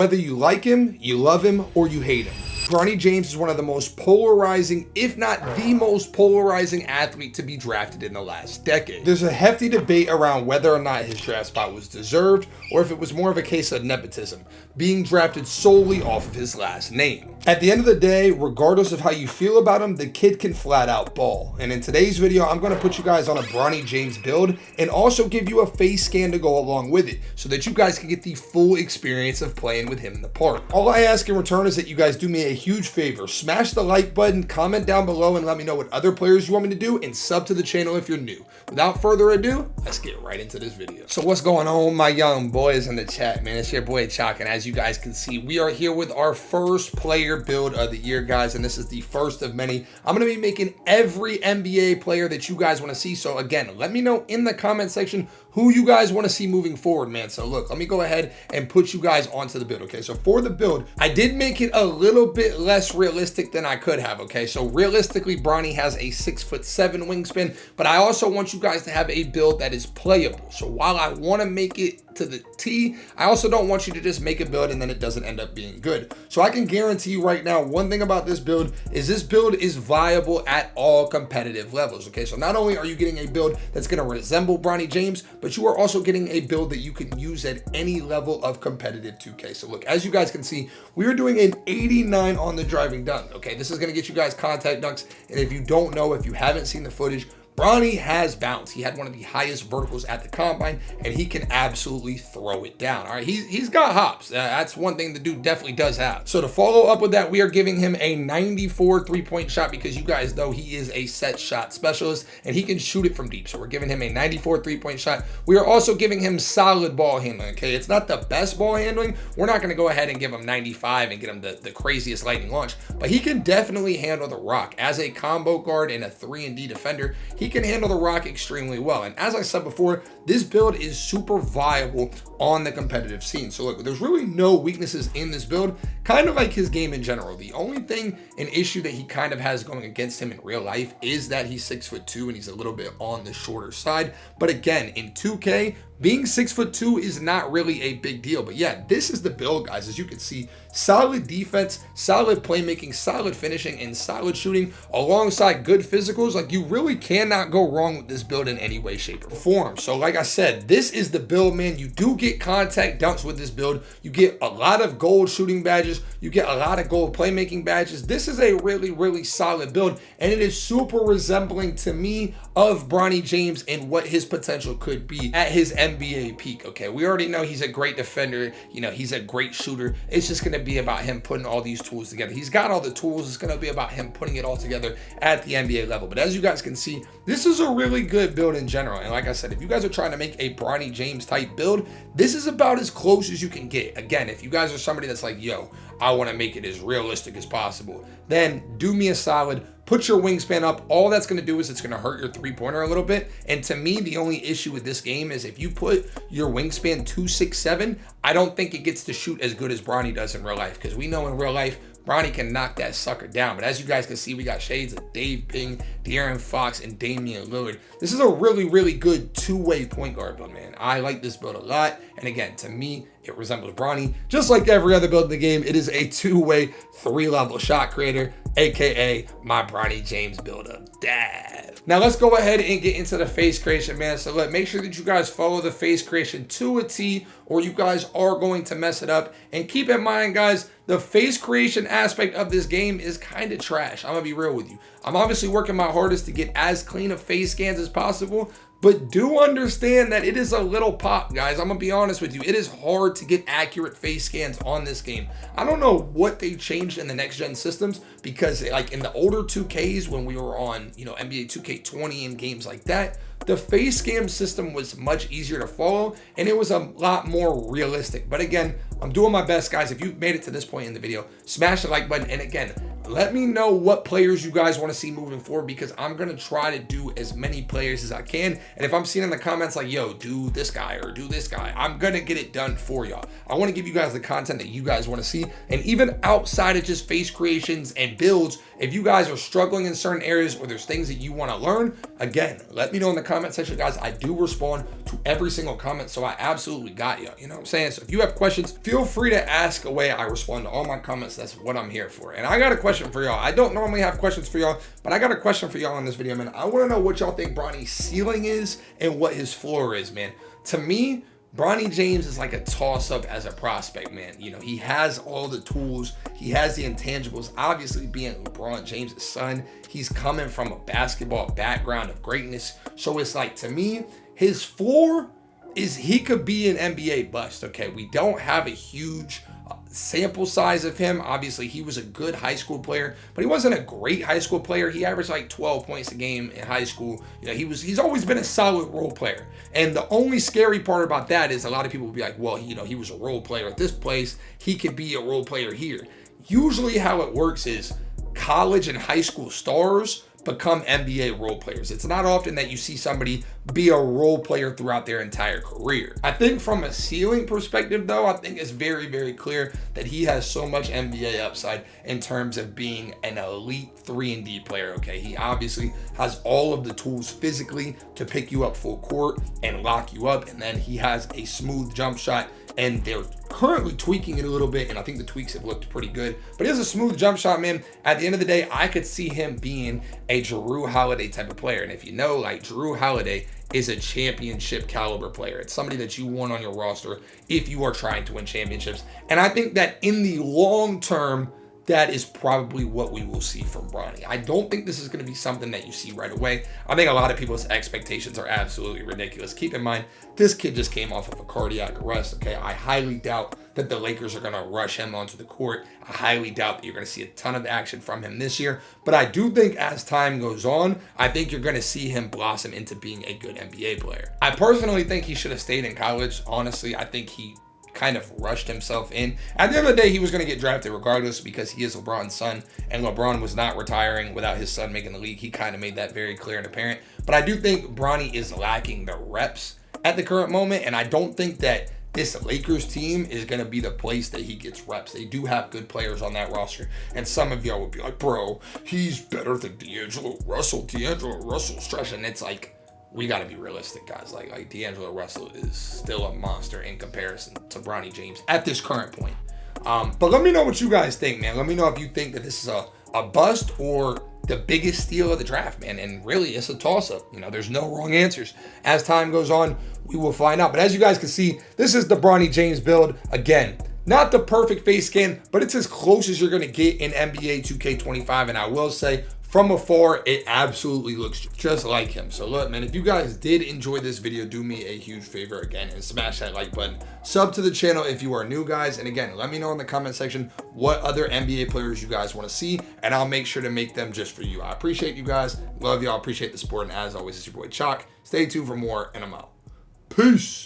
Whether you like him, you love him, or you hate him, Bronny James is one of the most polarizing, if not the most polarizing athlete to be drafted in the last decade. There's a hefty debate around whether or not his draft spot was deserved, or if it was more of a case of nepotism, being drafted solely off of his last name. At the end of the day, regardless of how you feel about him, the kid can flat out ball. And in today's video, I'm going to put you guys on a Bronny James build and also give you a face scan to go along with it so that you guys can get the full experience of playing with him in the park. All I ask in return is that you guys do me a huge favor. Smash the like button, comment down below, and let me know what other players you want me to do, and sub to the channel if you're new. Without further ado, let's get right into this video. So what's going on, my young boys in the chat, man? It's your boy Choc, and as you guys can see, we are here with our first player build of the year, guys, and this is the first of many. I'm going to be making every NBA player that you guys want to see. So again, let me know in the comment section who you guys want to see moving forward, man. So look, let me go ahead and put you guys onto the build. Okay, so for the build, I did make it a little bit less realistic than I could have. Okay, so realistically, Bronny has a 6'7" wingspan, but I also want you guys to have a build that is playable. So while I want to make it to the T, I also don't want you to just make a build and then it doesn't end up being good. So I can guarantee you right now, one thing about this build is viable at all competitive levels. Okay, so not only are you getting a build that's going to resemble Bronny James, but you are also getting a build that you can use at any level of competitive 2K. So look, as you guys can see, we are doing an 89 on the driving dunk. Okay, this is going to get you guys contact dunks. And if you don't know, if you haven't seen the footage, Bronny has bounce. He had one of the highest verticals at the combine, and he can absolutely throw it down. All right, he's got hops. That's one thing the dude definitely does have. So to follow up with that, we are giving him a 94 three-point shot because you guys know he is a set shot specialist and he can shoot it from deep. So we're giving him a 94 three-point shot. We are also giving him solid ball handling. Okay, it's not the best ball handling. We're not going to go ahead and give him 95 and get him the craziest lightning launch, but he can definitely handle the rock as a combo guard and a 3-and-D defender. He can handle the rock extremely well. And as I said before, this build is super viable on the competitive scene. So look, there's really no weaknesses in this build, kind of like his game in general. The only thing, an issue that he kind of has going against him in real life is that he's 6'2" and he's a little bit on the shorter side. But again, in 2K, being 6'2" is not really a big deal. But yeah, this is the build, guys. As you can see, solid defense, solid playmaking, solid finishing, and solid shooting alongside good physicals. Like, you really cannot go wrong with this build in any way, shape, or form. So like I said, this is the build, man. You do get contact dunks with this build. You get a lot of gold shooting badges. You get a lot of gold playmaking badges. This is a really, really solid build, and it is super resembling to me of Bronny James and what his potential could be at his NBA peak. Okay, we already know he's a great defender. You know, he's a great shooter. It's just going to be about him putting all these tools together. He's got all the tools. It's going to be about him putting it all together at the NBA level. But as you guys can see, this is a really good build in general. And like I said, if you guys are trying to make a Bronny James type build, this is about as close as you can get. Again, if you guys are somebody that's like, yo, I want to make it as realistic as possible, then do me a solid. Put your wingspan up. All that's going to do is it's going to hurt your three-pointer a little bit. And to me, the only issue with this game is if you put your wingspan 2'6'7", I don't think it gets to shoot as good as Bronny does in real life. Because we know in real life, Bronny can knock that sucker down. But as you guys can see, we got shades of Dave Bing, De'Aaron Fox, and Damian Lillard. This is a really, really good two-way point guard build, man. I like this build a lot. And again, to me, it resembles Bronny. Just like every other build in the game, it is a two-way, three-level shot creator, aka my Bronny James build of death. Now let's go ahead and get into the face creation, man. So make sure that you guys follow the face creation to a T, or you guys are going to mess it up. And keep in mind, guys, the face creation aspect of this game is kind of trash. I'm gonna be real with you. I'm obviously working my hardest to get as clean of face scans as possible, but do understand that it is a little pop, guys. I'm gonna be honest with you. It is hard to get accurate face scans on this game. I don't know what they changed in the next gen systems, because like in the older 2Ks when we were on, you know, NBA 2K20 and games like that, the face scan system was much easier to follow and it was a lot more realistic. But again, I'm doing my best, guys. If you made it to this point in the video, smash the like button. And again, let me know what players you guys want to see moving forward, because I'm going to try to do as many players as I can. And if I'm seeing in the comments like, yo, do this guy or do this guy, I'm going to get it done for y'all. I want to give you guys the content that you guys want to see. And even outside of just face creations and builds, if you guys are struggling in certain areas or there's things that you want to learn, again, let me know in the comment section, guys. I do respond to every single comment, so I absolutely got you. You know what I'm saying? So if you have questions, feel free to ask away. I respond to all my comments. That's what I'm here for. And I got a question for y'all. I don't normally have questions for y'all, but I got a question for y'all in this video, man. I want to know what y'all think Bronny's ceiling is and what his floor is, man. To me, Bronny James is like a toss-up as a prospect, man. You know, he has all the tools. He has the intangibles. Obviously, being LeBron James' son, he's coming from a basketball background of greatness. So it's like, to me, his floor is he could be an NBA bust, okay? We don't have a huge sample size of him. Obviously, he was a good high school player, but he wasn't a great high school player. He averaged like 12 points a game in high school. You know, he's always been a solid role player. And the only scary part about that is a lot of people will be like, well, you know, he was a role player at this place, he could be a role player here. Usually how it works is college and high school stars become NBA role players. It's not often that you see somebody be a role player throughout their entire career. I think from a ceiling perspective, though, I think it's very, very clear that he has so much NBA upside in terms of being an elite 3-and-D player, okay? He obviously has all of the tools physically to pick you up full court and lock you up, and then he has a smooth jump shot, and they're currently tweaking it a little bit, and I think the tweaks have looked pretty good. But he has a smooth jump shot, man. At the end of the day, I could see him being a Jrue Holiday type of player. And if you know, like, Jrue Holiday is a championship caliber player. It's somebody that you want on your roster if you are trying to win championships. And I think that in the long term, that is probably what we will see from Bronny. I don't think this is going to be something that you see right away. I think a lot of people's expectations are absolutely ridiculous. Keep in mind, this kid just came off of a cardiac arrest, okay? I highly doubt that the Lakers are going to rush him onto the court. I highly doubt that you're going to see a ton of action from him this year. But I do think as time goes on, I think you're going to see him blossom into being a good NBA player. I personally think he should have stayed in college. Honestly, I think he kind of rushed himself in. At the end of the day, he was going to get drafted regardless because he is LeBron's son, and LeBron was not retiring without his son making the league. He kind of made that very clear and apparent. But I do think Bronny is lacking the reps at the current moment, and I don't think that this Lakers team is going to be the place that he gets reps. They do have good players on that roster, and some of y'all would be like, bro, he's better than D'Angelo Russell. D'Angelo Russell's trash. And it's like, we got to be realistic, guys. Like D'Angelo Russell is still a monster in comparison to Bronny James at this current point. But let me know what you guys think, man. Let me know if you think that this is a bust or the biggest steal of the draft, man. And really, it's a toss-up. You know, there's no wrong answers. As time goes on, we will find out. But as you guys can see, this is the Bronny James build. Again, not the perfect face scan, but it's as close as you're going to get in NBA 2K25. And I will say, from afar, it absolutely looks just like him. So look, man, if you guys did enjoy this video, do me a huge favor again and smash that like button. Sub to the channel if you are new, guys. And again, let me know in the comment section what other NBA players you guys want to see, and I'll make sure to make them just for you. I appreciate you guys. Love y'all. Appreciate the support. And as always, it's your boy Choc. Stay tuned for more, and I'm out. Peace.